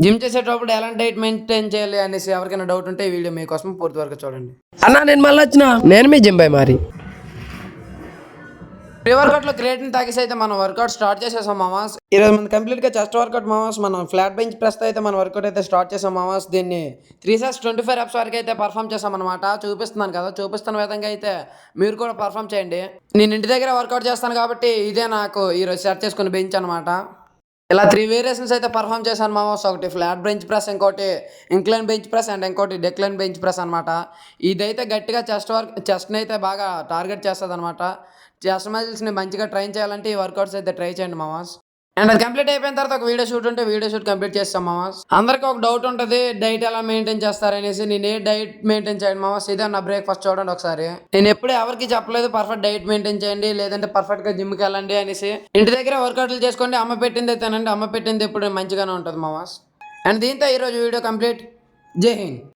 Gym చేసేటప్పుడు ఎలాంటి diet maintain చేయాలి అనేసి ఎవరికైనా డౌట్ ఉంటే ఈ వీడియో మీకోసం పూర్తి వరకు చూడండి. అన్నా నేను మళ్ళీ వచ్చిన నేను మీ జింబాయి మరి ప్రీ వర్కౌట్లో క్రియేటిన్ తాగేసి అయితే మనం వర్కౌట్ స్టార్ట్ చేసేసాం మామాస్. ఈరోజు మనం కంప్లీట్గా చెస్ట్ వర్కౌట్ మామాస్. మనం ఫ్లాట్ బెంచ్ ప్రెస్తో అయితే మన వర్కౌట్ అయితే స్టార్ట్ చేసాం మామాస్. దీన్ని 3 sets 25 reps వరకు అయితే పర్ఫామ్ చేసాం అనమాట. చూపిస్తున్నాను కదా, చూపిస్తున్న విధంగా అయితే మీరు కూడా పర్ఫామ్ చేయండి. నేను ఇంటి దగ్గర వర్కౌట్ చేస్తాను కాబట్టి ఇదే నాకు ఈరోజు సెట్ చేసుకుని బెంచ్ అనమాట. ఇలా 3 వేరియేషన్స్ అయితే పర్ఫామ్ చేశాను మామాస్. ఒకటి ఫ్లాట్ బెంచ్ ప్రెస్, ఇంకోటి ఇంక్లైన్ బెంచ్ ప్రెస్ అండ్ ఇంకోటి డెక్లైన్ బెంచ్ ప్రెస్ అనమాట. ఇదైతే గట్టిగా చెస్ట్ని అయితే బాగా టార్గెట్ చేస్తుంది అనమాట. చెస్ట్ మజిల్స్ని మంచిగా ట్రైన్ చేయాలంటే ఈ వర్కౌట్స్ అయితే ట్రై చేయండి మామాస్. అండ్ అది కంప్లీట్ అయిపోయిన తర్వాత ఒక వీడియో షూట్ ఉంటే వీడియో షూట్ కంప్లీట్ చేస్తాం మామాస్. అందరికీ ఒక డౌట్ ఉంటుంది, డైట్ ఎలా మెయింటైన్ చేస్తారనేసి. నేను ఏ డైట్ మెయింటైన్ చేయండి మామాస్. ఇదే నా బ్రేక్ఫాస్ట్ చూడండి ఒకసారి. నేను ఎప్పుడు ఎవరికి చెప్పలేదు పర్ఫెక్ట్ డైట్ మెయింటైన్ చేయండి లేదంటే పర్ఫెక్ట్గా జిమ్కి వెళ్ళండి అనేసి. ఇంటి దగ్గర వర్కౌట్లు చేసుకోండి, అమ్మ పెట్టింది తినండి. అమ్మ పెట్టింది ఎప్పుడు మంచిగానే ఉంటుంది మామాస్. అండ్ దీంతో ఈరోజు వీడియో కంప్లీట్. జై హింద్.